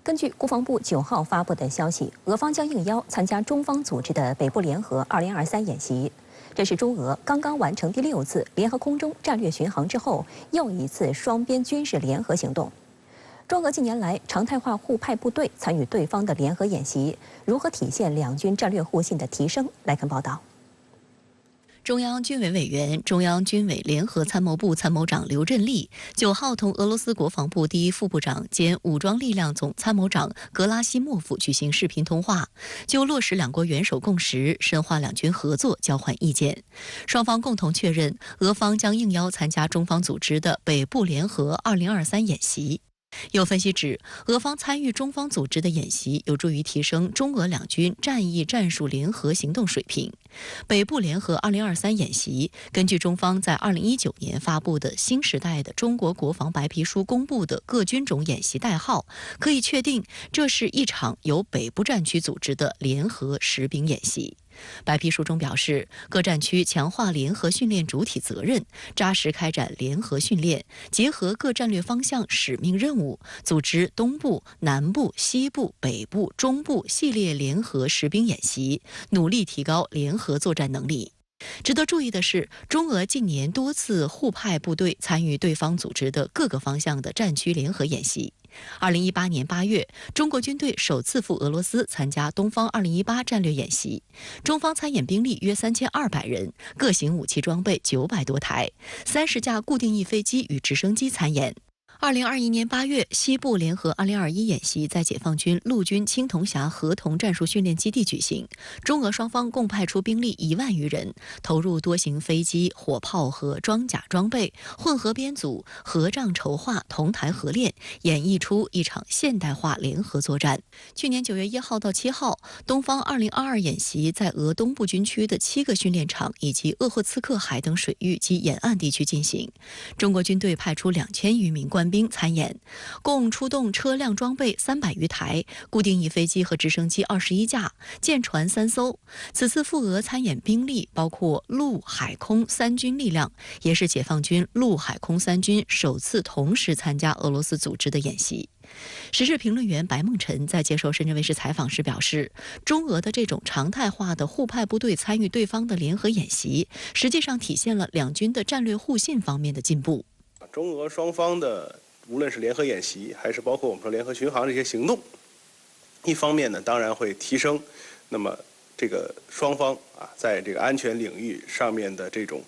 根据国防部9号发布的消息，俄方将应邀参加中方组织的北部联合2023演习。这是中俄刚刚完成第6次联合空中战略巡航之后，又一次双边军事联合行动。中俄近年来常态化互派部队参与对方的联合演习，如何体现两军战略互信的提升？来看报道。 中央军委委员、中央军委联合参谋部参谋长刘振立9号同俄罗斯国防部第1副部长兼武装力量总参谋长格拉西莫夫举行视频通话，就落实两国元首共识、深化两军合作交换意见。双方共同确认，俄方将应邀参加中方组织的北部联合2023演习。 有分析指，俄方参与中方组织的演习，有助于提升中俄两军战役战术联合行动水平。北部联合2023演习，根据中方在2019年发布的新时代的中国国防白皮书公布的各军种演习代号，可以确定这是一场由北部战区组织的联合实兵演习。 白皮书中表示，各战区强化联合训练主体责任，扎实开展联合训练，结合各战略方向使命任务，组织东部、南部、西部、北部、中部系列联合实兵演习，努力提高联合作战能力。 值得注意的是，中俄近年多次互派部队参与对方组织的各个方向的战区联合演习。2018年8月，中国军队首次赴俄罗斯参加东方2018战略演习，中方参演兵力约3200人，各型武器装备900多台，30架固定翼飞机与直升机参演。 2021年8月，西部联合2021演习在解放军陆军青铜峡合同战术训练基地举行，中俄双方共派出兵力1万余人，投入多型飞机、火炮和装甲装备，混合编组、合帐筹划、同台合练，演绎出一场现代化联合作战。去年9月1号到7号，东方2022演习在俄东部军区的7个训练场以及鄂霍次克海等水域及沿岸地区进行，中国军队派出2000余名官兵参演，共出动车辆装备300余台，固定翼飞机和直升机21架，舰船3艘。此次赴俄参演兵力包括陆海空3军力量，也是解放军陆海空3军首次同时参加俄罗斯组织的演习。 时事评论员白梦辰在接受深圳卫视采访时表示，中俄的这种常态化的互派部队参与对方的联合演习，实际上体现了两军的战略互信方面的进步。中俄双方的无论是联合演习，还是包括我们说联合巡航这些行动，一方面呢，当然会提升那么这个双方在这个安全领域上面的这种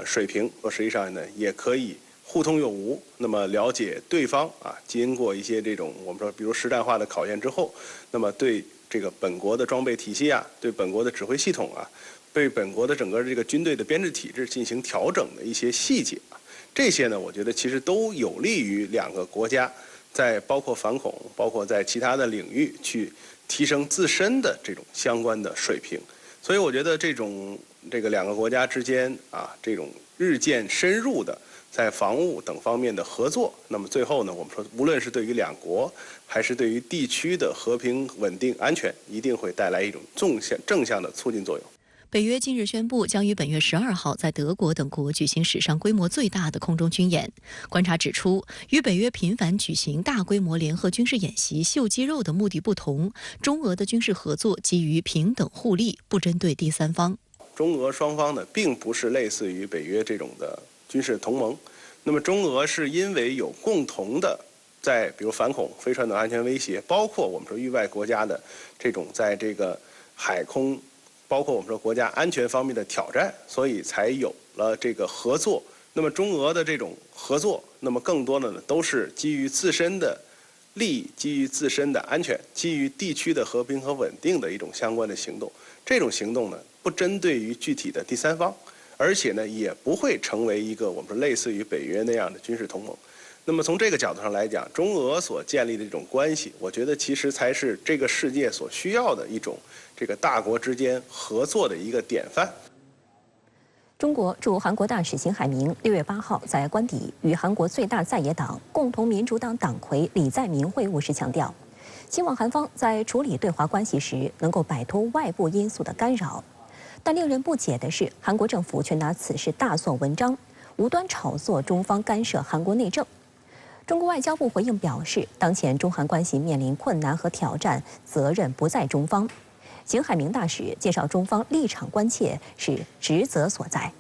水平，实际上呢也可以 互通有无，那么了解对方经过一些这种我们说，比如实战化的考验之后，那么对这个本国的装备体系对本国的指挥系统对本国的整个这个军队的编制体制进行调整的一些细节这些呢，我觉得其实都有利于两个国家在包括反恐，包括在其他的领域去提升自身的这种相关的水平。所以我觉得这个两个国家之间这种日渐深入的 在防务等方面的合作，那么最后呢，我们说，无论是对于两国，还是对于地区的和平、稳定、安全，一定会带来一种正向的促进作用。北约近日宣布，将于本月12号在德国等国举行史上规模最大的空中军演。观察指出，与北约频繁举行大规模联合军事演习秀肌肉的目的不同，中俄的军事合作基于平等互利，不针对第三方。中俄双方呢，并不是类似于北约这种的 军事同盟，那么中俄是因为有共同的在比如反恐、非传统安全威胁，包括我们说域外国家的这种在这个海空，包括我们说国家安全方面的挑战，所以才有了这个合作。那么中俄的这种合作，那么更多的呢都是基于自身的利益、基于自身的安全、基于地区的和平和稳定的一种相关的行动。这种行动呢，不针对于具体的第三方， 而且呢，也不会成为一个我们说类似于北约那样的军事同盟。那么从这个角度上来讲，中俄所建立的这种关系，我觉得其实才是这个世界所需要的一种这个大国之间合作的一个典范。中国驻韩国大使邢海明6月8号在官邸与韩国最大在野党共同民主党党魁李在明会晤时强调，希望韩方在处理对华关系时能够摆脱外部因素的干扰。 但令人不解的是，韩国政府却拿此事大做文章，无端炒作中方干涉韩国内政。中国外交部回应表示，当前中韩关系面临困难和挑战，责任不在中方。邢海明大使介绍，中方立场关切是职责所在。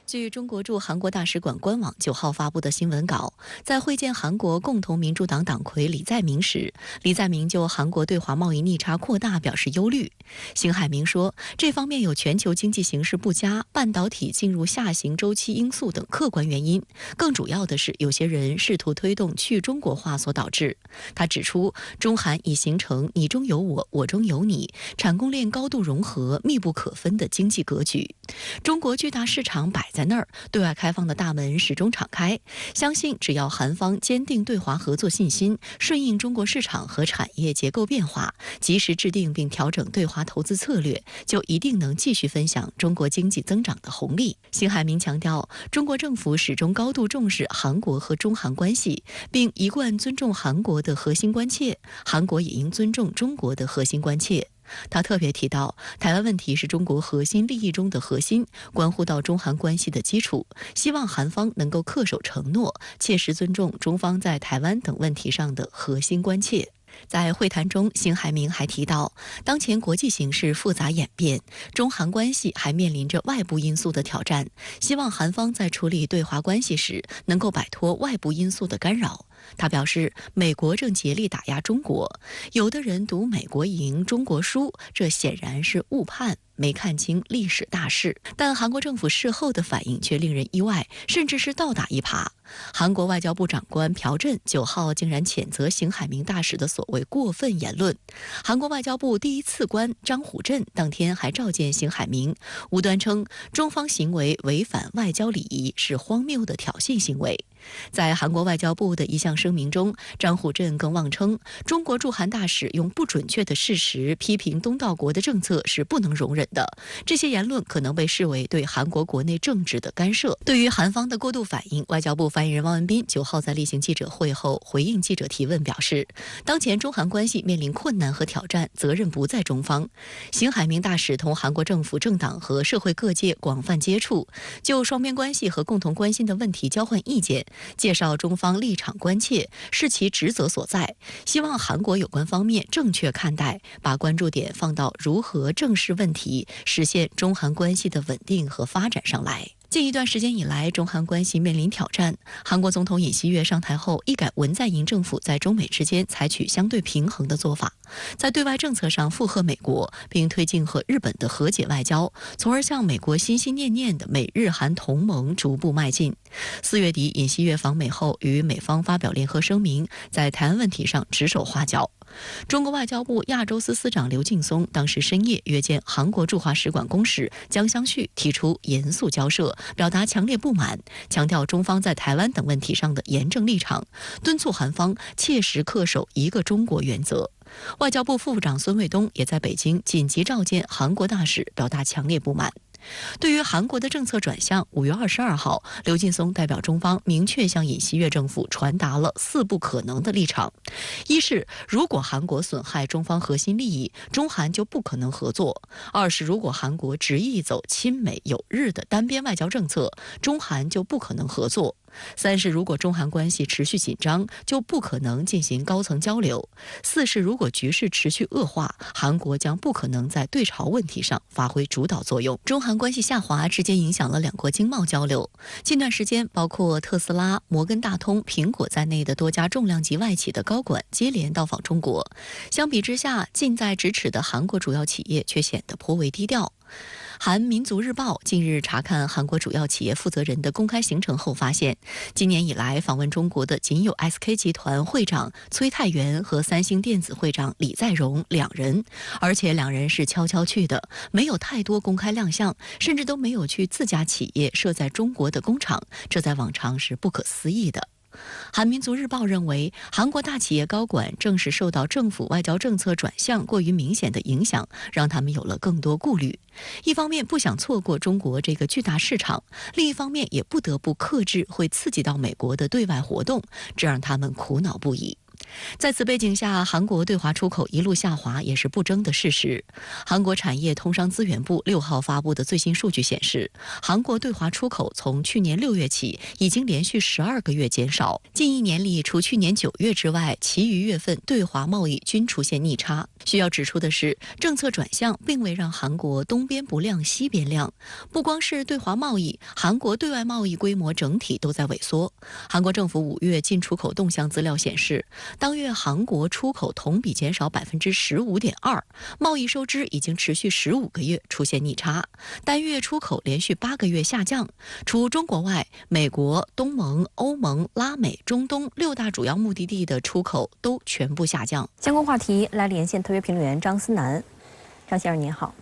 据中国驻韩国大使馆官网9号发布的新闻稿，在会见韩国共同民主党党魁李在明时，李在明就韩国对华贸易逆差扩大表示忧虑。邢海明说，这方面有全球经济形势不佳、半导体进入下行周期因素等客观原因，更主要的是有些人试图推动去中国化所导致。他指出，中韩已形成你中有我，我中有你，产供链高度融合、密不可分的经济格局。中国巨大市场摆在那儿，对外开放的大门始终敞开。相信只要韩方坚定对华合作信心，顺应中国市场和产业结构变化，及时制定并调整对华投资策略，就一定能继续分享中国经济增长的红利。邢海明强调，中国政府始终高度重视韩国和中韩关系，并一贯尊重韩国的核心关切，韩国也应尊重中国的核心关切。他特别提到，台湾问题是中国核心利益中的核心，关乎到中韩关系的基础，希望韩方能够恪守承诺，切实尊重中方在台湾等问题上的核心关切。在会谈中，邢海明还提到，当前国际形势复杂演变，中韩关系还面临着外部因素的挑战，希望韩方在处理对华关系时能够摆脱外部因素的干扰。他表示，美国正竭力打压中国，有的人读美国赢，中国输，这显然是误判，没看清历史大势。但韩国政府事后的反应却令人意外，甚至是倒打一耙。韩国外交部长官朴振9号竟然谴责邢海明大使的所谓过分言论。韩国外交部第一次官张虎振当天还召见邢海明，无端称中方行为违反外交礼仪，是荒谬的挑衅行为。在韩国外交部的一项声明中，张虎振更妄称，中国驻韩大使用不准确的事实批评东道国的政策是不能容忍的，这些言论可能被视为对韩国国内政治的干涉。对于韩方的过度反应，外交部发言人汪文斌9号在例行记者会后回应记者提问表示，当前中韩关系面临困难和挑战，责任不在中方。邢海明大使同韩国政府、政党和社会各界广泛接触，就双边关系和共同关心的问题交换意见，介绍中方立场关切，是其职责所在，希望韩国有关方面正确看待，把关注点放到如何正视问题，实现中韩关系的稳定和发展上来。近一段时间以来，中韩关系面临挑战。韩国总统尹锡悦上台后，一改文在寅政府在中美之间采取相对平衡的做法，在对外政策上附和美国，并推进和日本的和解外交，从而向美国心心念念的美日韩同盟逐步迈进。4月底，尹锡悦访美后，与美方发表联合声明，在台湾问题上指手画脚。中国外交部亚洲司司长刘劲松当时深夜约见韩国驻华使馆公使姜相旭，提出严肃交涉，表达强烈不满，强调中方在台湾等问题上的严正立场，敦促韩方切实恪守一个中国原则。外交部副部长孙卫东也在北京紧急召见韩国大使，表达强烈不满。对于韩国的政策转向，5月22号，刘劲松代表中方明确向尹锡悦政府传达了4不可能的立场：一是如果韩国损害中方核心利益，中韩就不可能合作；二是如果韩国执意走亲美友日的单边外交政策，中韩就不可能合作；三是如果中韩关系持续紧张，就不可能进行高层交流；四是如果局势持续恶化，韩国将不可能在对朝问题上发挥主导作用。中韩关系下滑直接影响了两国经贸交流。近段时间，包括特斯拉、摩根大通、苹果在内的多家重量级外企的高管接连到访中国。相比之下，近在咫尺的韩国主要企业却显得颇为低调。韩民族日报近日查看韩国主要企业负责人的公开行程后发现，今年以来访问中国的仅有 SK 集团会长崔泰元和三星电子会长李在镕2人，而且2人是悄悄去的，没有太多公开亮相，甚至都没有去自家企业设在中国的工厂，这在往常是不可思议的。韩民族日报认为，韩国大企业高管正是受到政府外交政策转向过于明显的影响，让他们有了更多顾虑。一方面不想错过中国这个巨大市场，另一方面也不得不克制会刺激到美国的对外活动，这让他们苦恼不已。在此背景下，韩国对华出口一路下滑也是不争的事实。韩国产业通商资源部6号发布的最新数据显示，韩国对华出口从去年6月起已经连续12个月减少，近1年里除去年9月之外，其余月份对华贸易均出现逆差。需要指出的是，政策转向并未让韩国东边不亮西边亮。不光是对华贸易，韩国对外贸易规模整体都在萎缩。韩国政府5月进出口动向资料显示，当月韩国出口同比减少15.2%，贸易收支已经持续15个月出现逆差，单月出口连续8个月下降。除中国外，美国、东盟、欧盟、拉美、中东6大主要目的地的出口都全部下降。相关话题来连线特约评论员张思南。张先生您好。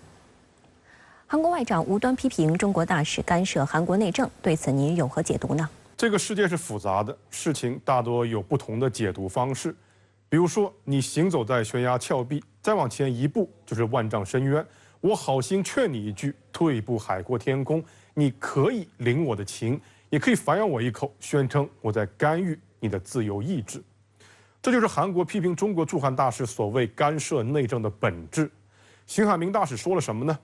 韩国外长无端批评中国大使干涉韩国内政，对此您有何解读呢？这个世界是复杂的，事情大多有不同的解读方式。比如说，你行走在悬崖峭壁，再往前一步就是万丈深渊。我好心劝你一句，退一步海阔天空。你可以领我的情，也可以反咬我一口，宣称我在干预你的自由意志。这就是韩国批评中国驻韩大使所谓干涉内政的本质。辛海明大使说了什么呢？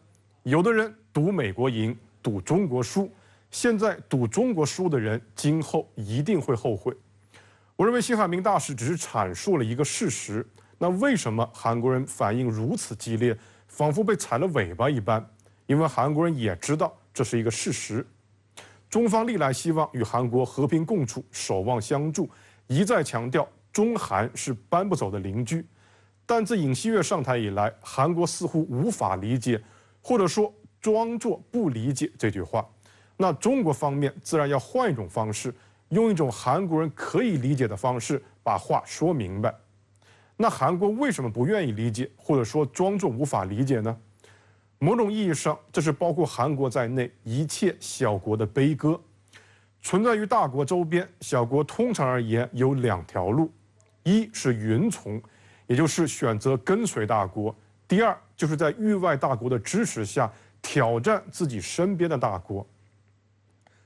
有的人赌美国赢，赌中国输。现在赌中国输的人，今后一定会后悔。我认为辛海明大使只是阐述了一个事实。那为什么韩国人反应如此激烈，仿佛被踩了尾巴一般？因为韩国人也知道这是一个事实。中方历来希望与韩国和平共处，守望相助，一再强调中韩是搬不走的邻居。但自尹锡悦上台以来，韩国似乎无法理解，或者说装作不理解这句话。那中国方面自然要换一种方式，用一种韩国人可以理解的方式把话说明白。那韩国为什么不愿意理解，或者说装作无法理解呢？某种意义上，这是包括韩国在内一切小国的悲歌。存在于大国周边，小国通常而言有2条路：一是云从，也就是选择跟随大国；第二就是在域外大国的支持下挑战自己身边的大国。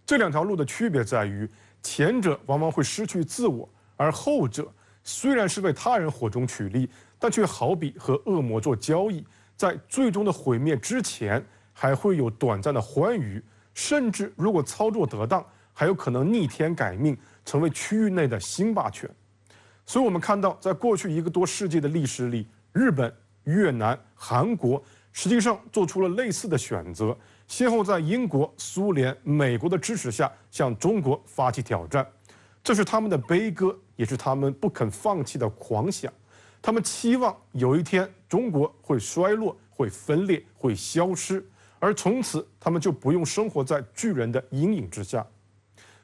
这2条路的区别在于，前者往往会失去自我，而后者虽然是为他人火中取栗，但却好比和恶魔做交易，在最终的毁灭之前还会有短暂的欢愉，甚至如果操作得当，还有可能逆天改命，成为区域内的新霸权。所以我们看到，在过去1个多世纪的历史里，日本、越南、韩国实际上做出了类似的选择，先后在英国、苏联、美国的支持下向中国发起挑战。这是他们的悲歌，也是他们不肯放弃的狂想。他们期望有一天中国会衰落、会分裂、会消失，而从此他们就不用生活在巨人的阴影之下。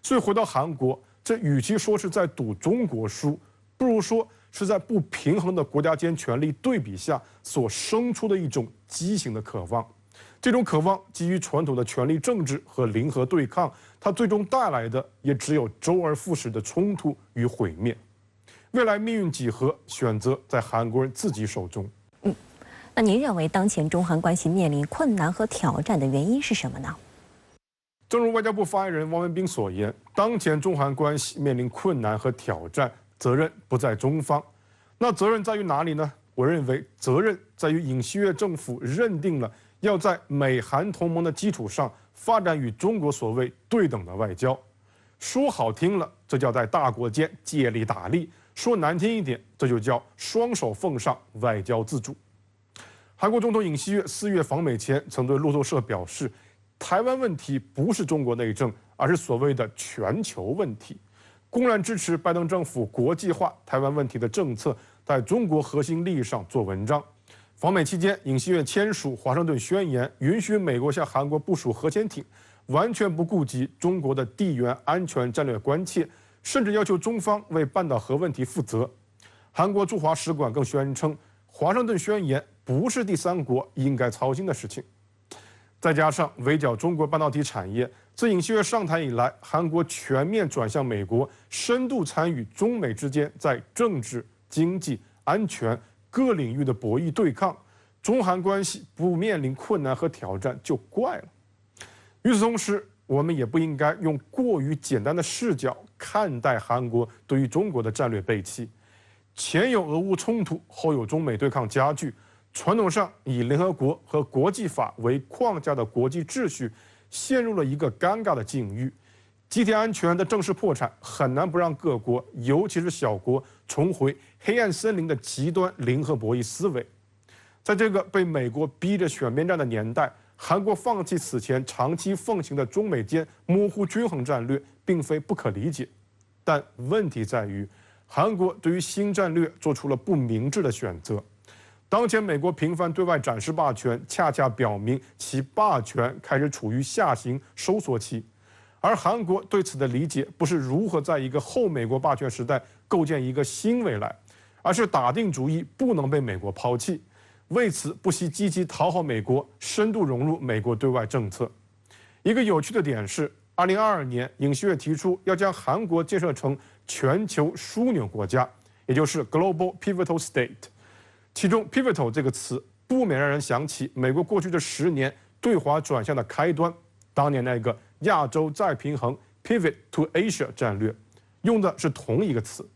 所以回到韩国，这与其说是在赌中国输，不如说是在不平衡的国家间权力对比下所生出的一种畸形的渴望。这种渴望基于传统的权力政治和零和对抗，它最终带来的也只有周而复始的冲突与毁灭。未来命运几何，选择在韩国人自己手中。那您认为当前中韩关系面临困难和挑战的原因是什么呢？正如外交部发言人汪文斌所言，当前中韩关系面临困难和挑战，责任不在中方。那责任在于哪里呢？我认为责任在于尹锡悦政府认定了要在美韩同盟的基础上发展与中国所谓对等的外交。说好听了，这叫在大国间借力打力；说难听一点，这就叫双手奉上，外交自主。韩国总统尹锡悦4月访美前曾对路透社表示，台湾问题不是中国内政，而是所谓的全球问题，公然支持拜登政府国际化台湾问题的政策，在中国核心利益上做文章。访美期间，尹锡悦签署华盛顿宣言，允许美国向韩国部署核潜艇，完全不顾及中国的地缘安全战略关切，甚至要求中方为半岛核问题负责。韩国驻华使馆更宣称，华盛顿宣言不是第三国应该操心的事情。再加上围剿中国半导体产业，自尹锡悦上台以来，韩国全面转向美国，深度参与中美之间在政治、经济、安全各领域的博弈对抗，中韩关系不面临困难和挑战就怪了。与此同时，我们也不应该用过于简单的视角看待韩国对于中国的战略背弃。前有俄乌冲突，后有中美对抗加剧，传统上以联合国和国际法为框架的国际秩序陷入了一个尴尬的境遇。集体安全的正式破产，很难不让各国，尤其是小国，重回黑暗森林的极端零和博弈思维。在这个被美国逼着选边站的年代，韩国放弃此前长期奉行的中美间模糊均衡战略，并非不可理解。但问题在于，韩国对于新战略做出了不明智的选择。当前美国频繁对外展示霸权，恰恰表明其霸权开始处于下行收缩期。而韩国对此的理解，不是如何在一个后美国霸权时代构建一个新未来，而是打定主意不能被美国抛弃，为此不惜积极讨好美国，深度融入美国对外政策。一个有趣的点是，2022年，尹锡悦提出要将韩国建设成全球枢纽国家，也就是 Global Pivotal State。其中 “pivotal” 这个词不免让人想起美国过去这10年对华转向的开端，当年那个亚洲再平衡 Pivot to Asia 战略，用的是同一个词。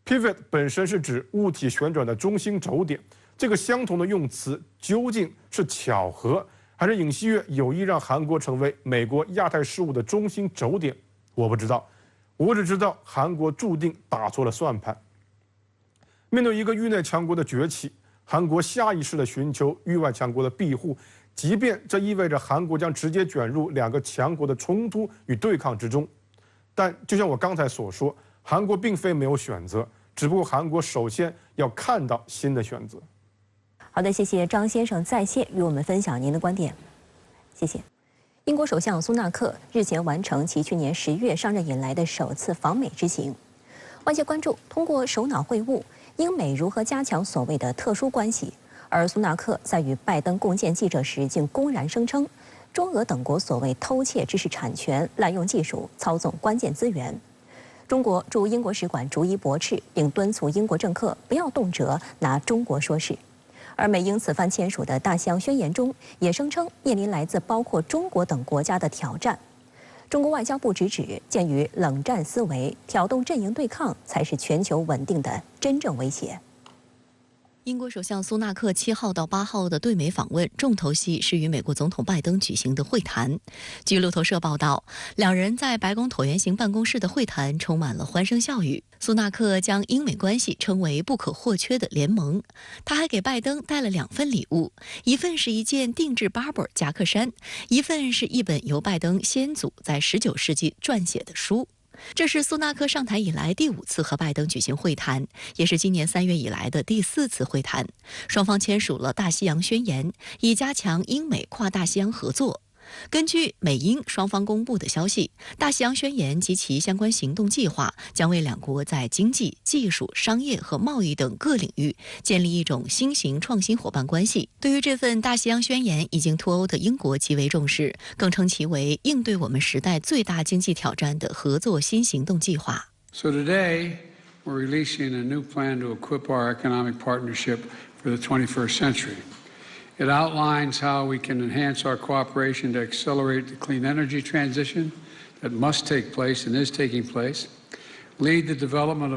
Pivot 本身是指物体旋转的中心轴点，这个相同的用词究竟是巧合，还是尹锡悦有意让韩国成为美国亚太事务的中心轴点？我不知道，我只知道韩国注定打错了算盘。面对一个域内强国的崛起，韩国下意识地寻求域外强国的庇护，即便这意味着韩国将直接卷入两个强国的冲突与对抗之中。但就像我刚才所说，韩国并非没有选择，只不过韩国首先要看到新的选择。好的，谢谢张先生在线与我们分享您的观点，谢谢。英国首相苏纳克日前完成其去年10月上任以来的首次访美之行，外界关注通过首脑会晤，英美如何加强所谓的特殊关系。而苏纳克在与拜登共见记者时，竟公然声称，中俄等国所谓偷窃知识产权、滥用技术、操纵关键资源。中国驻英国使馆逐一驳斥，并敦促英国政客不要动辄拿中国说事。而美英此番签署的大西洋宣言中，也声称面临来自包括中国等国家的挑战。中国外交部直指，鉴于冷战思维，挑动阵营对抗才是全球稳定的真正威胁。英国首相苏纳克7号到8号的对美访问，重头戏是与美国总统拜登举行的会谈。据路透社报道，两人在白宫椭圆形办公室的会谈充满了欢声笑语。苏纳克将英美关系称为不可或缺的联盟。他还给拜登带了2份礼物，一份是一件定制 Barbour 夹克衫，一份是一本由拜登先祖在19世纪撰写的书。这是苏纳克上台以来第5次和拜登举行会谈，也是今年3月以来的第4次会谈。双方签署了大西洋宣言，以加强英美跨大西洋合作。根据美英双方公布的消息，大西洋宣言及其相关行动计划将为两国在经济、技术、商业和贸易等各领域建立一种新型创新伙伴关系。对于这份大西洋宣言，已经脱欧的英国极为重视，更称其为应对我们时代最大经济挑战的合作新行动计划。So today, we're releasing a new plan to equip our economic partnership for the 21st century.It outlines how we can enhance our cooperation to accelerate the clean energy transition that must take place and is taking place, lead the development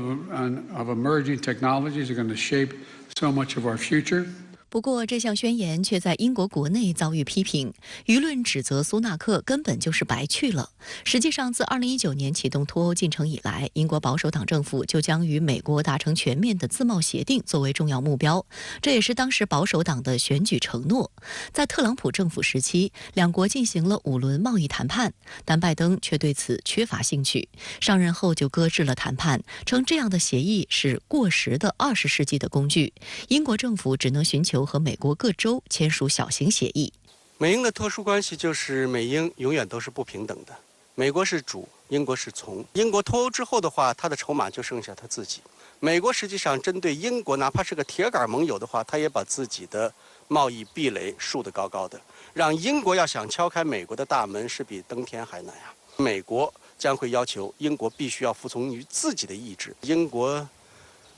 of emerging technologies that are going to shape so much of our future.不过，这项宣言却在英国国内遭遇批评，舆论指责苏纳克根本就是白去了。实际上，自2019年启动脱欧进程以来，英国保守党政府就将与美国达成全面的自贸协定作为重要目标，这也是当时保守党的选举承诺。在特朗普政府时期，两国进行了5轮贸易谈判，但拜登却对此缺乏兴趣，上任后就搁置了谈判，称这样的协议是过时的20世纪的工具。英国政府只能寻求和美国各州签署小型协议。美英的特殊关系就是美英永远都是不平等的，美国是主，英国是从。英国脱欧之后的话，他的筹码就剩下他自己。美国实际上针对英国，哪怕是个铁杆盟友的话，他也把自己的贸易壁垒竖得高高的，让英国要想敲开美国的大门是比登天还难啊。美国将会要求英国必须要服从于自己的意志。英国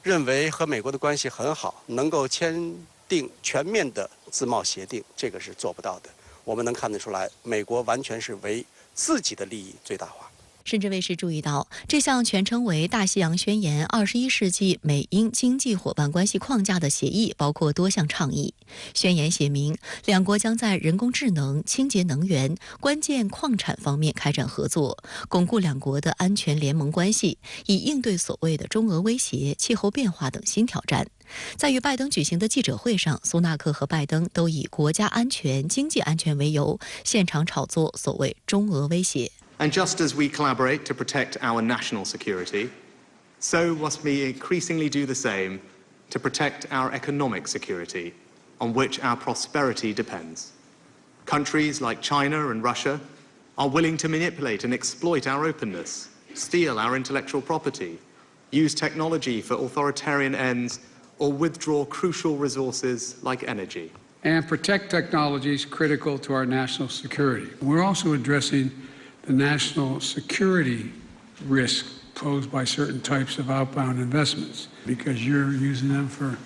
认为和美国的关系很好，能够签订全面的自贸协定，这个是做不到的。我们能看得出来，美国完全是为自己的利益最大化。深圳卫视注意到，这项全称为《大西洋宣言21世纪美英经济伙伴关系框架》的协议包括多项倡议。宣言写明，两国将在人工智能、清洁能源、关键矿产方面开展合作，巩固两国的安全联盟关系，以应对所谓的中俄威胁、气候变化等新挑战。在与拜登举行的记者会上，苏纳克和拜登都以国家安全、经济安全为由，现场炒作所谓中俄威胁。And just as we collaborate to protect our national security, so must we increasingly do the same to protect our economic security, on which our prosperity depends. Countries like China and Russia are willing to manipulate and exploit our openness, steal our intellectual property, use technology for authoritarian ends, or withdraw crucial resources like energy. And protect technologies critical to our national security. We're also addressing the national security risk posed by certain types of outbound investments, because you're using them for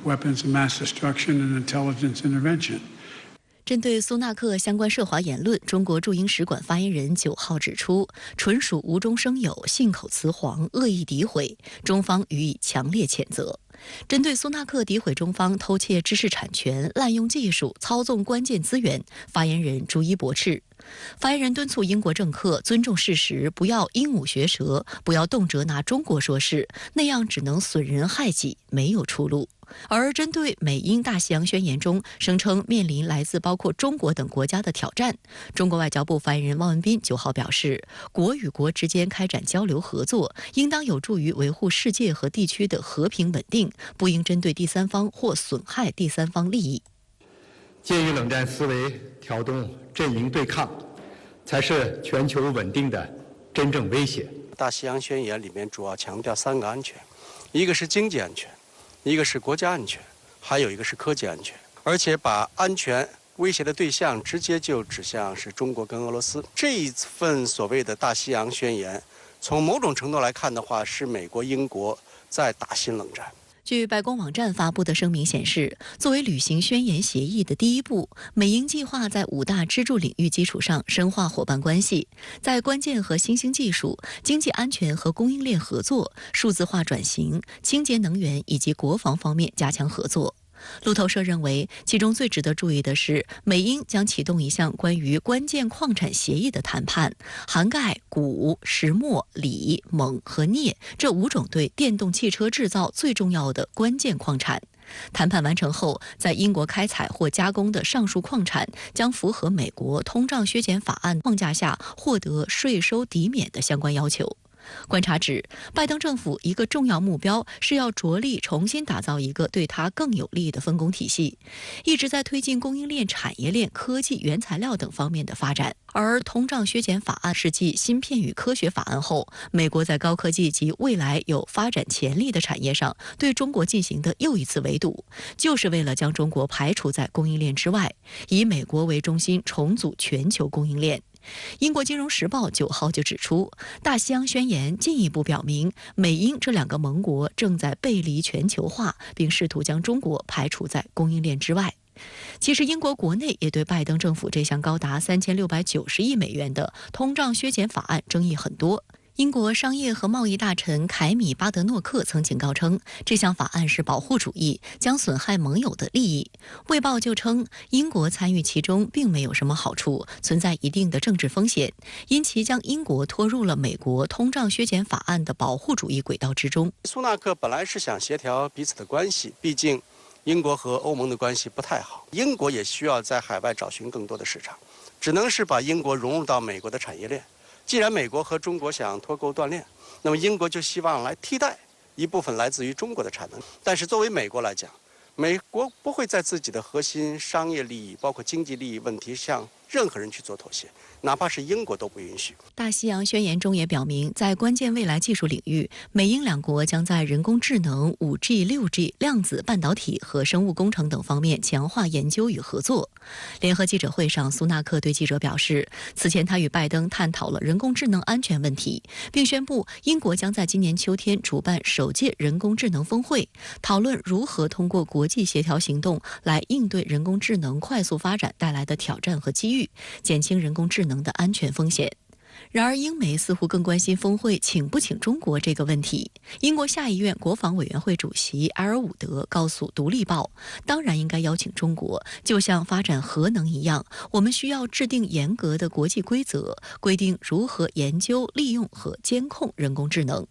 weapons of mass destruction and intelligence intervention. 针对苏纳克相关涉华言论，中国驻英使馆发言人9号指出，纯属无中生有、信口雌黄、恶意诋毁，中方予以强烈谴责。针对苏纳克诋毁中方偷窃知识产权、滥用技术、操纵关键资源，发言人逐一驳斥。发言人敦促英国政客尊重事实，不要鹦鹉学舌，不要动辄拿中国说事，那样只能损人害己，没有出路。而针对美英大西洋宣言中声称面临来自包括中国等国家的挑战，中国外交部发言人汪文斌9号表示，国与国之间开展交流合作，应当有助于维护世界和地区的和平稳定，不应针对第三方或损害第三方利益。鉴于冷战思维挑动阵营对抗，才是全球稳定的真正威胁。大西洋宣言里面主要强调3个安全，一个是经济安全，一个是国家安全，还有一个是科技安全，而且把安全威胁的对象直接就指向是中国跟俄罗斯。这一份所谓的大西洋宣言，从某种程度来看的话，是美国、英国在打新冷战。据白宫网站发布的声明显示，作为履行宣言协议的第一步，美英计划在5大支柱领域基础上深化伙伴关系，在关键和新兴技术、经济安全和供应链合作、数字化转型、清洁能源以及国防方面加强合作。路透社认为，其中最值得注意的是，美英将启动一项关于关键矿产协议的谈判，涵盖钴、石墨、锂、锰和镍这5种对电动汽车制造最重要的关键矿产。谈判完成后，在英国开采或加工的上述矿产将符合美国通胀削减法案框架下获得税收抵免的相关要求。观察指，拜登政府一个重要目标是要着力重新打造一个对他更有利的分工体系，一直在推进供应链、产业链、科技、原材料等方面的发展。而通胀削减法案是继芯片与科学法案后，美国在高科技及未来有发展潜力的产业上对中国进行的又一次围堵，就是为了将中国排除在供应链之外，以美国为中心重组全球供应链。英国金融时报9号就指出，大西洋宣言进一步表明，美英这2个盟国正在背离全球化，并试图将中国排除在供应链之外。其实英国国内也对拜登政府这项高达3690亿美元的通胀削减法案争议很多。英国商业和贸易大臣凯米·巴德诺克曾警告称，这项法案是保护主义，将损害盟友的利益。卫报就称，英国参与其中并没有什么好处，存在一定的政治风险，因其将英国拖入了美国通胀削减法案的保护主义轨道之中。苏纳克本来是想协调彼此的关系，毕竟英国和欧盟的关系不太好，英国也需要在海外找寻更多的市场，只能是把英国融入到美国的产业链。既然美国和中国想脱钩断链，那么英国就希望来替代一部分来自于中国的产能。但是作为美国来讲，美国不会在自己的核心商业利益，包括经济利益问题向任何人去做妥协，哪怕是英国都不允许。大西洋宣言中也表明，在关键未来技术领域，美英2国将在人工智能、5G、6G、量子半导体和生物工程等方面强化研究与合作。联合记者会上，苏纳克对记者表示，此前他与拜登探讨了人工智能安全问题，并宣布英国将在今年秋天主办首届人工智能峰会，讨论如何通过国际协调行动来应对人工智能快速发展带来的挑战和机遇，减轻人工智能的安全风险。然而，英美似乎更关心峰会请不请中国这个问题。英国下议院国防委员会主席埃尔伍德告诉《独立报》，当然应该邀请中国，就像发展核能一样，我们需要制定严格的国际规则，规定如何研究、利用和监控人工智能。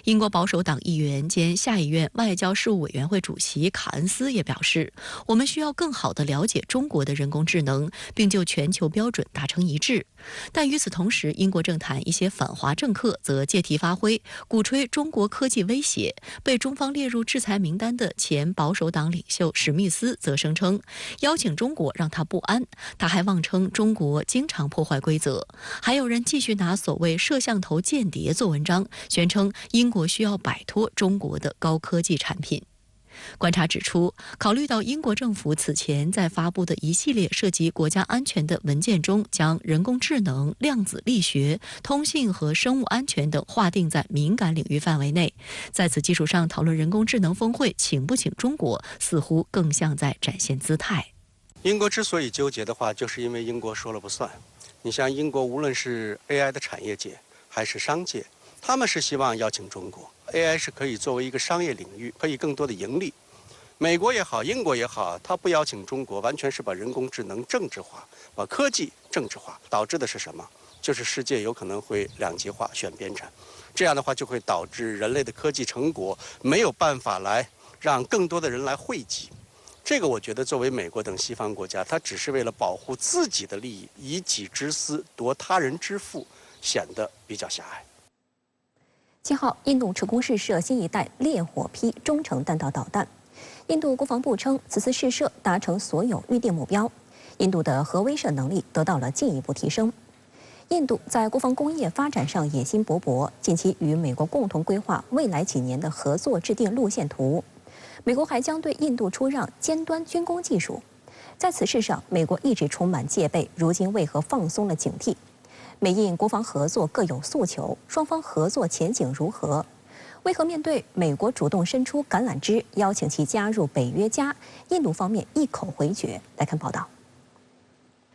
英国保守党议员兼下议院外交事务委员会主席卡恩斯也表示，我们需要更好地了解中国的人工智能，并就全球标准达成一致。但与此同时，英国政坛一些反华政客则借题发挥，鼓吹中国科技威胁。被中方列入制裁名单的前保守党领袖史密斯则声称，邀请中国让他不安。他还妄称中国经常破坏规则。还有人继续拿所谓摄像头间谍做文章，宣称英国需要摆脱中国的高科技产品。观察指出，考虑到英国政府此前在发布的一系列涉及国家安全的文件中，将人工智能、量子力学、通信和生物安全等划定在敏感领域范围内，在此基础上讨论人工智能峰会请不请中国，似乎更像在展现姿态。英国之所以纠结的话，就是因为英国说了不算。你像英国，无论是 AI 的产业界还是商界，他们是希望邀请中国。AI 是可以作为一个商业领域，可以更多的盈利。美国也好，英国也好，他不邀请中国，完全是把人工智能政治化，把科技政治化，导致的是什么？就是世界有可能会两极化、选边站。这样的话，就会导致人类的科技成果没有办法来让更多的人来汇集。这个我觉得，作为美国等西方国家，它只是为了保护自己的利益，以己之私夺他人之腹，显得比较狭隘。7号，印度成功试射新一代烈火批中程弹道导弹。印度国防部称，此次试射达成所有预定目标，印度的核威慑能力得到了进一步提升。印度在国防工业发展上野心勃勃，近期与美国共同规划未来几年的合作制定路线图。美国还将对印度出让尖端军工技术。在此事上，美国一直充满戒备，如今为何放松了警惕？美印国防合作各有诉求，双方合作前景如何？为何面对美国主动伸出橄榄枝，邀请其加入北约加，印度方面一口回绝？来看报道。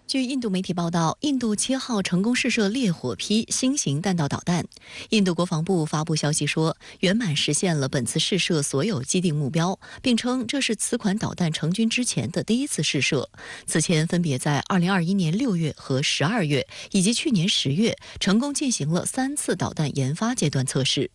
据印度媒体报道，印度7号成功试射烈火批新型弹道导弹。印度国防部发布消息说，圆满实现了本次试射所有既定目标，并称这是此款导弹成军之前的第一次试射。此前分别在2021年6月和12月，以及去年10月，成功进行了3次导弹研发阶段测试。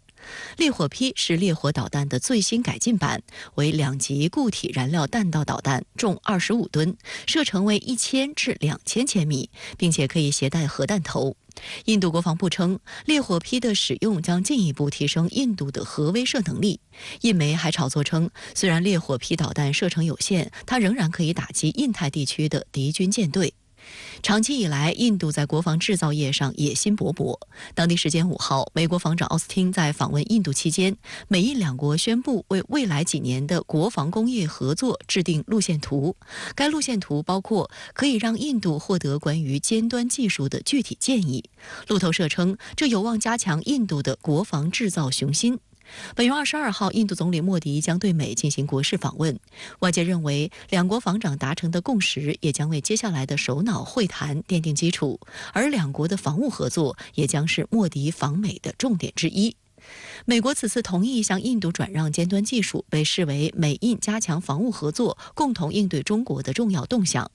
烈火批是烈火导弹的最新改进版，为2级固体燃料弹道导弹，重25吨，射程为1000至2000千米，并且可以携带核弹头。印度国防部称，烈火批的使用将进一步提升印度的核威慑能力。印媒还炒作称，虽然烈火批导弹射程有限，它仍然可以打击印太地区的敌军舰队。长期以来，印度在国防制造业上野心勃勃。当地时间5号，美国防长奥斯汀在访问印度期间，美印两国宣布为未来几年的国防工业合作制定路线图。该路线图包括可以让印度获得关于尖端技术的具体建议。路透社称，这有望加强印度的国防制造雄心。本月22号，印度总理莫迪将对美进行国事访问。外界认为，两国防长达成的共识也将为接下来的首脑会谈奠定基础，而两国的防务合作也将是莫迪访美的重点之一。美国此次同意向印度转让尖端技术，被视为美印加强防务合作、共同应对中国的重要动向。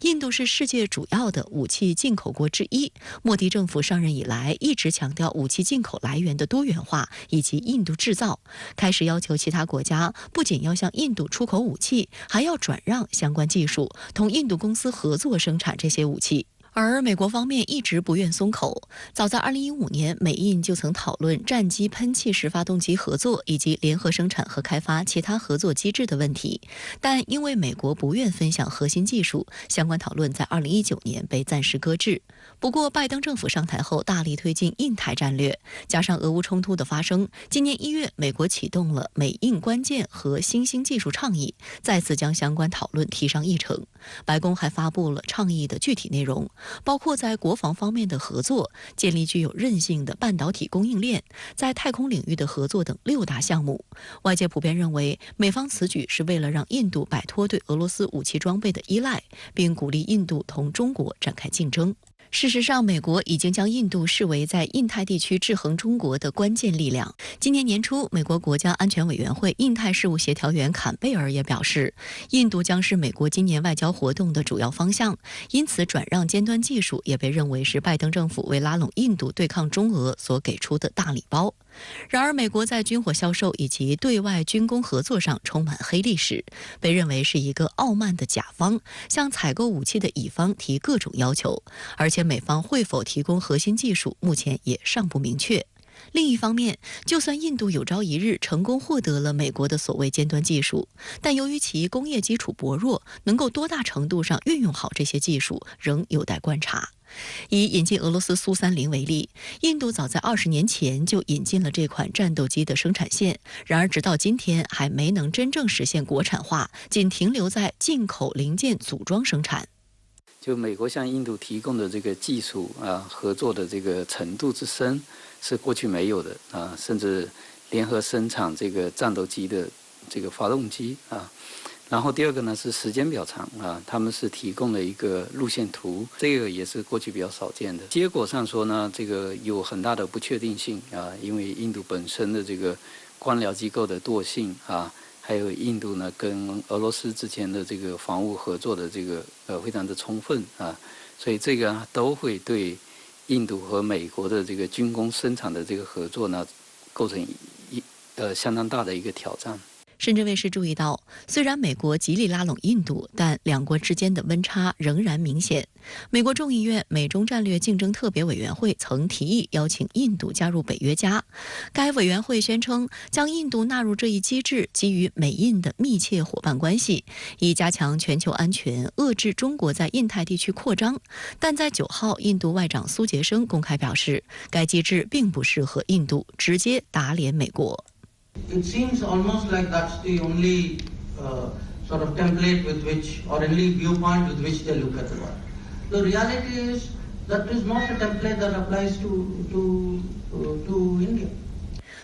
印度是世界主要的武器进口国之一。莫迪政府上任以来，一直强调武器进口来源的多元化以及印度制造，开始要求其他国家不仅要向印度出口武器，还要转让相关技术，同印度公司合作生产这些武器。而美国方面一直不愿松口。早在2015年，美印就曾讨论战机喷气式发动机合作以及联合生产和开发其他合作机制的问题，但因为美国不愿分享核心技术，相关讨论在2019年被暂时搁置。不过，拜登政府上台后大力推进印太战略，加上俄乌冲突的发生，今年1月，美国启动了美印关键和新兴技术倡议，再次将相关讨论提上议程。白宫还发布了倡议的具体内容，包括在国防方面的合作、建立具有韧性的半导体供应链、在太空领域的合作等6大项目。外界普遍认为，美方此举是为了让印度摆脱对俄罗斯武器装备的依赖，并鼓励印度同中国展开竞争。事实上，美国已经将印度视为在印太地区制衡中国的关键力量。今年年初，美国国家安全委员会印太事务协调员坎贝尔也表示，印度将是美国今年外交活动的主要方向，因此转让尖端技术也被认为是拜登政府为拉拢印度对抗中俄所给出的大礼包。然而，美国在军火销售以及对外军工合作上充满黑历史，被认为是一个傲慢的甲方，向采购武器的乙方提各种要求，而且美方会否提供核心技术，目前也尚不明确。另一方面，就算印度有朝一日成功获得了美国的所谓尖端技术，但由于其工业基础薄弱，能够多大程度上运用好这些技术，仍有待观察。以引进俄罗斯苏30为例，印度早在20年前就引进了这款战斗机的生产线，然而直到今天还没能真正实现国产化，仅停留在进口零件组装生产。就美国向印度提供的这个技术合作的这个程度之深，是过去没有的甚至联合生产这个战斗机的这个发动机然后第二个呢是时间表长他们是提供了一个路线图，这个也是过去比较少见的。结果上说呢，这个有很大的不确定性因为印度本身的这个官僚机构的惰性还有印度呢跟俄罗斯之间的这个防务合作的这个非常的充分所以这个都会对印度和美国的这个军工生产的这个合作呢构成相当大的一个挑战。深圳卫视注意到，虽然美国极力拉拢印度，但两国之间的温差仍然明显。美国众议院美中战略竞争特别委员会曾提议邀请印度加入北约加，该委员会宣称将印度纳入这一机制基于美印的密切伙伴关系，以加强全球安全，遏制中国在印太地区扩张。但在9号，印度外长苏杰生公开表示，该机制并不适合印度，直接打脸美国。It seems almost like that's the only sort of template with which, or only viewpoint with which they look at the world. The reality is that is not a template that applies to India.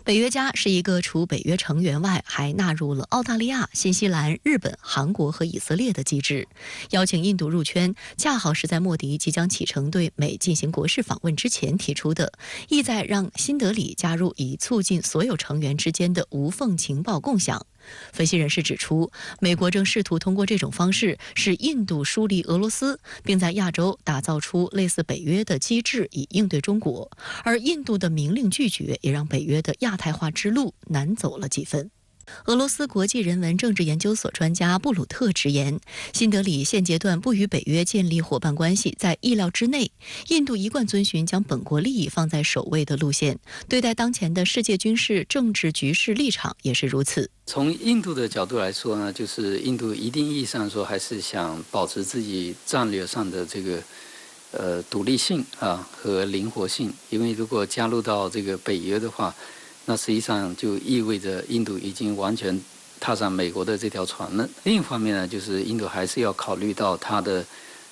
北约加是一个除北约成员外还纳入了澳大利亚、新西兰、日本、韩国和以色列的机制。邀请印度入圈，恰好是在莫迪即将启程对美进行国事访问之前提出的，意在让新德里加入，以促进所有成员之间的无缝情报共享。分析人士指出，美国正试图通过这种方式使印度疏离俄罗斯，并在亚洲打造出类似北约的机制以应对中国，而印度的明令拒绝也让北约的亚太化之路难走了几分。俄罗斯国际人文政治研究所专家布鲁特直言，新德里现阶段不与北约建立伙伴关系在意料之内。印度一贯遵循将本国利益放在首位的路线，对待当前的世界军事政治局势立场也是如此。从印度的角度来说呢，就是印度一定意义上说还是想保持自己战略上的这个独立性和灵活性，因为如果加入到这个北约的话，那实际上就意味着印度已经完全踏上美国的这条船了。另一方面呢，就是印度还是要考虑到它的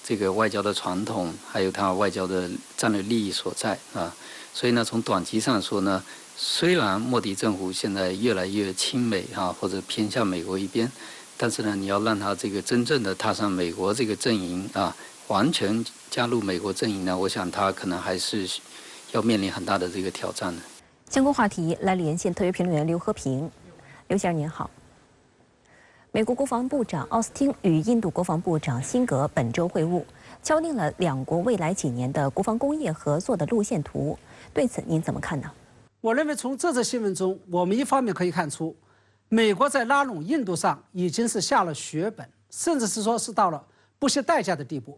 这个外交的传统，还有它外交的战略利益所在所以呢，从短期上说呢，虽然莫迪政府现在越来越亲美或者偏向美国一边，但是呢，你要让它这个真正的踏上美国这个阵营完全加入美国阵营呢，我想它可能还是要面临很大的这个挑战的。相关话题来连线特约评论员刘和平。刘先生您好。美国国防部长奥斯汀与印度国防部长辛格本周会晤，敲定了两国未来几年的国防工业合作的路线图。对此您怎么看呢？我认为从这则新闻中，我们一方面可以看出，美国在拉拢印度上已经是下了血本，甚至是说是到了不惜代价的地步。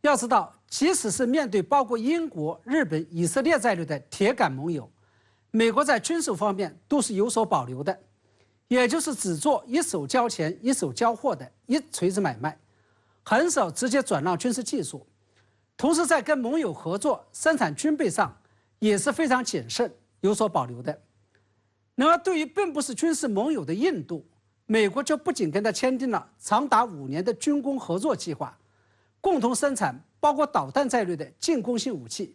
要知道，即使是面对包括英国、日本、以色列在内的铁杆盟友，美国在军事方面都是有所保留的，也就是只做一手交钱一手交货的一锤子买卖，很少直接转让军事技术。同时在跟盟友合作生产军备上也是非常谨慎，有所保留的。然而对于并不是军事盟友的印度，美国就不仅跟他签订了长达5年的军工合作计划，共同生产包括导弹在内的进攻性武器，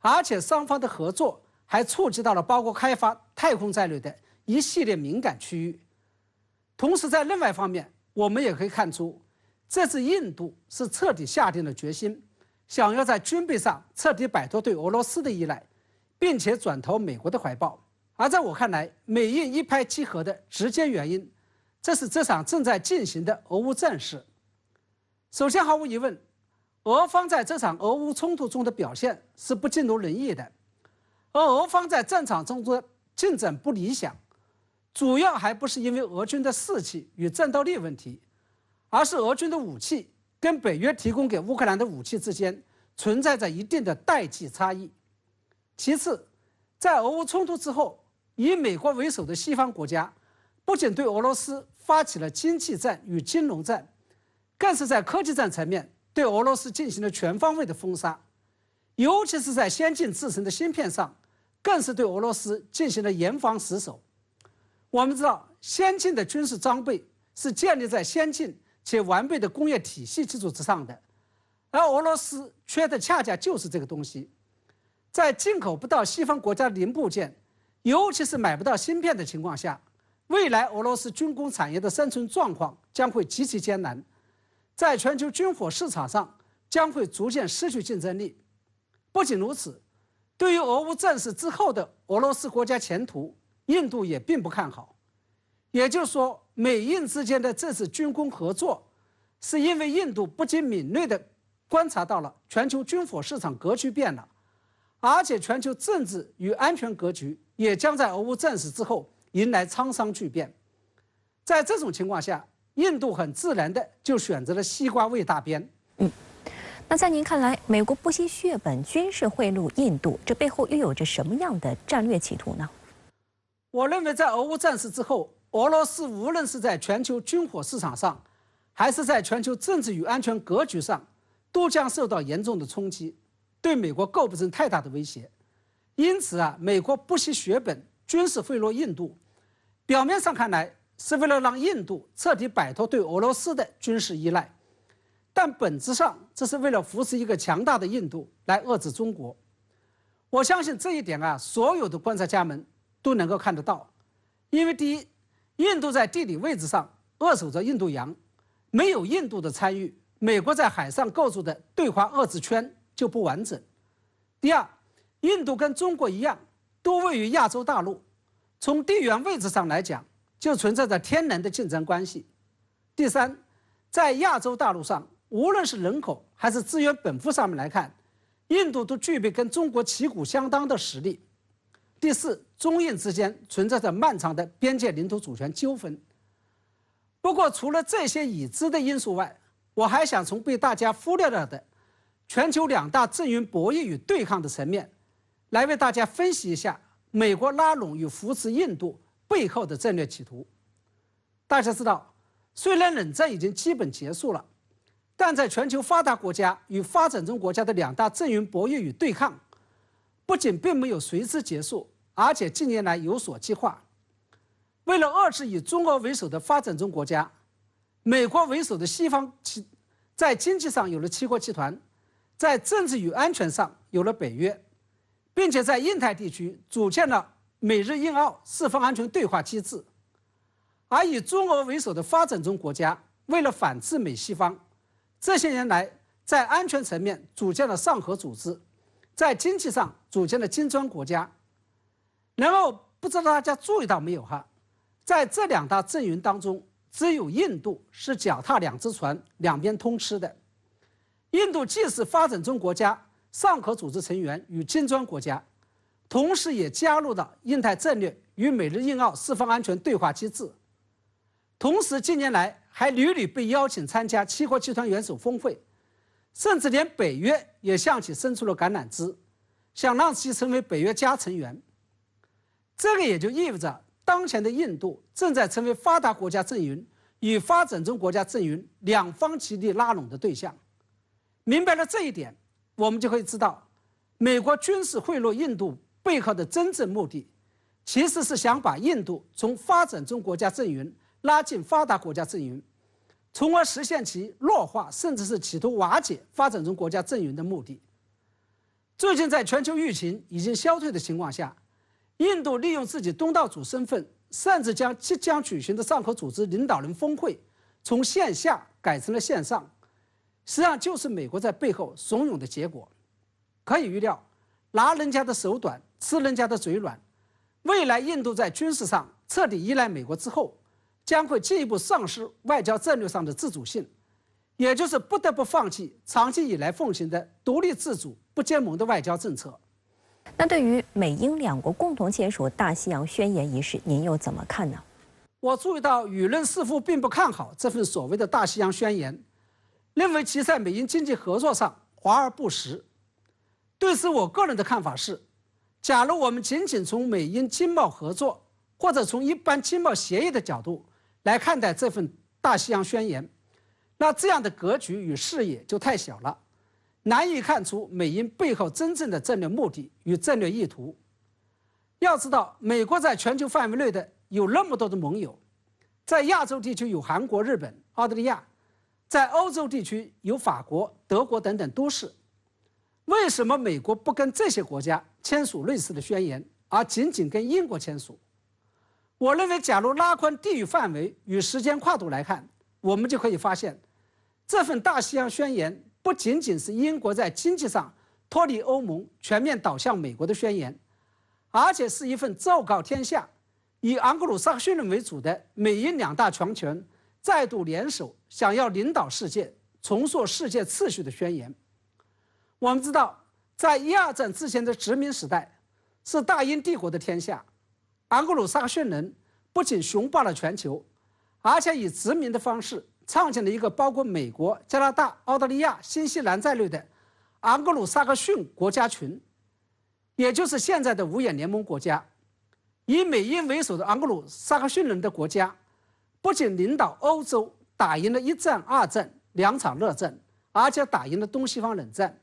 而且双方的合作还触及到了包括开发太空在内的一系列敏感区域。同时在另外一方面，我们也可以看出，这次印度是彻底下定了决心，想要在军备上彻底摆脱对俄罗斯的依赖，并且转投美国的怀抱。而在我看来，美印一拍即合的直接原因，这是这场正在进行的俄乌战事。首先，毫无疑问，俄方在这场俄乌冲突中的表现是不尽如人意的，而俄方在战场中的进展不理想，主要还不是因为俄军的士气与战斗力问题，而是俄军的武器跟北约提供给乌克兰的武器之间存在着一定的代际差异。其次，在俄乌冲突之后，以美国为首的西方国家不仅对俄罗斯发起了经济战与金融战，更是在科技战层面对俄罗斯进行了全方位的封杀，尤其是在先进制成的芯片上，更是对俄罗斯进行了严防死守。我们知道，先进的军事装备是建立在先进且完备的工业体系基础之上的，而俄罗斯缺的恰恰就是这个东西。在进口不到西方国家的零部件，尤其是买不到芯片的情况下，未来俄罗斯军工产业的生存状况将会极其艰难，在全球军火市场上将会逐渐失去竞争力。不仅如此，对于俄乌战事之后的俄罗斯国家前途，印度也并不看好。也就是说，美印之间的这次军工合作，是因为印度不仅敏锐地观察到了全球军火市场格局变了，而且全球政治与安全格局也将在俄乌战事之后迎来沧桑巨变。在这种情况下，印度很自然地就选择了西瓜喂大边。那在您看来，美国不惜血本军事贿赂印度，这背后又有着什么样的战略企图呢？我认为，在俄乌战事之后，俄罗斯无论是在全球军火市场上，还是在全球政治与安全格局上，都将受到严重的冲击，对美国构不成太大的威胁。因此美国不惜血本军事贿赂印度，表面上看来是为了让印度彻底摆脱对俄罗斯的军事依赖，但本质上这是为了扶持一个强大的印度来遏制中国。我相信这一点所有的观察家们都能够看得到。因为第一，印度在地理位置上扼守着印度洋，没有印度的参与，美国在海上构筑的对华遏制圈就不完整。第二，印度跟中国一样，都位于亚洲大陆，从地缘位置上来讲，就存在着天然的竞争关系。第三，在亚洲大陆上，无论是人口还是资源本富上面来看，印度都具备跟中国旗鼓相当的实力。第四，中印之间存在着漫长的边界领土主权纠纷。不过，除了这些已知的因素外，我还想从被大家忽略了的全球两大阵营博弈与对抗的层面，来为大家分析一下美国拉拢与扶持印度背后的战略企图。大家知道，虽然冷战已经基本结束了，但在全球发达国家与发展中国家的两大阵营博弈与对抗，不仅并没有随之结束，而且近年来有所激化。为了遏制以中俄为首的发展中国家，美国为首的西方在经济上有了七国集团，在政治与安全上有了北约，并且在印太地区组建了美日印澳四方安全对话机制。而以中俄为首的发展中国家为了反制美西方，这些年来在安全层面组建了上合组织，在经济上组建了金砖国家。然后不知道大家注意到没有在这两大阵营当中，只有印度是脚踏两只船，两边通吃的。印度既是发展中国家上合组织成员与金砖国家，同时也加入了印太战略与美日印澳四方安全对话机制。同时近年来还屡屡被邀请参加七国集团元首峰会，甚至连北约也向其伸出了橄榄枝，想让其成为北约加成员。这个也就意味着，当前的印度正在成为发达国家阵营与发展中国家阵营两方极力拉拢的对象。明白了这一点，我们就可以知道，美国军事贿赂印度背后的真正目的，其实是想把印度从发展中国家阵营拉进发达国家阵营，从而实现其弱化甚至是企图瓦解发展中国家阵营的目的。最近在全球疫情已经消退的情况下，印度利用自己东道主身份，甚至将即将举行的上合组织领导人峰会从线下改成了线上，实际上就是美国在背后怂恿的结果。可以预料，拿人家的手短，吃人家的嘴软。未来印度在军事上彻底依赖美国之后，将会进一步丧失外交战略上的自主性，也就是不得不放弃长期以来奉行的独立自主、不结盟的外交政策。那对于美英两国共同签署大西洋宣言一事，您又怎么看呢？我注意到舆论似乎并不看好这份所谓的大西洋宣言，认为其在美英经济合作上华而不实。对此，我个人的看法是，假如我们仅仅从美英经贸合作或者从一般经贸协议的角度来看待这份大西洋宣言，那这样的格局与视野就太小了，难以看出美英背后真正的战略目的与战略意图。要知道，美国在全球范围内的有那么多的盟友，在亚洲地区有韩国、日本、澳大利亚，在欧洲地区有法国、德国等等都市。为什么美国不跟这些国家签署类似的宣言，而仅仅跟英国签署？我认为，假如拉宽地域范围与时间跨度来看，我们就可以发现，这份大西洋宣言不仅仅是英国在经济上脱离欧盟、全面倒向美国的宣言，而且是一份昭告天下，以盎格鲁撒克逊人为主的美英两大强权再度联手，想要领导世界、重塑世界秩序的宣言。我们知道，在一二战之前的殖民时代是大英帝国的天下，盎格鲁撒克逊人不仅雄霸了全球，而且以殖民的方式创建了一个包括美国、加拿大、澳大利亚、新西兰在内的盎格鲁撒克逊国家群，也就是现在的五眼联盟国家。以美英为首的盎格鲁撒克逊人的国家，不仅领导欧洲打赢了一战、二战两场热战，而且打赢了东西方冷战。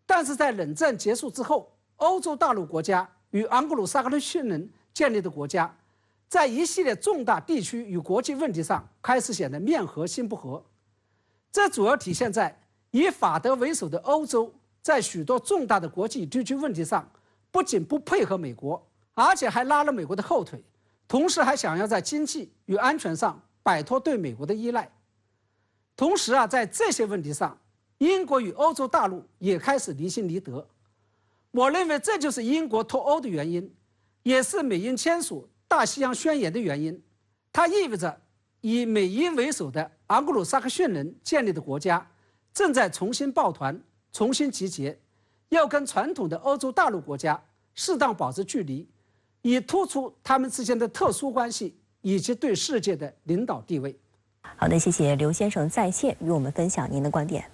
但是在冷战结束之后，欧洲大陆国家与盎格鲁撒克逊人建立的国家，在一系列重大地区与国际问题上开始显得面和心不和。这主要体现在以法德为首的欧洲在许多重大的国际地区问题上，不仅不配合美国，而且还拉了美国的后腿，同时还想要在经济与安全上摆脱对美国的依赖。同时在这些问题上，英国与欧洲大陆也开始离心离德。我认为这就是英国脱欧的原因，也是美英签署大西洋宣言的原因。它意味着以美英为首的盎格鲁撒克逊人建立的国家正在重新抱团、重新集结，要跟传统的欧洲大陆国家适当保持距离，以突出他们之间的特殊关系以及对世界的领导地位。好的，谢谢刘先生在线与我们分享您的观点。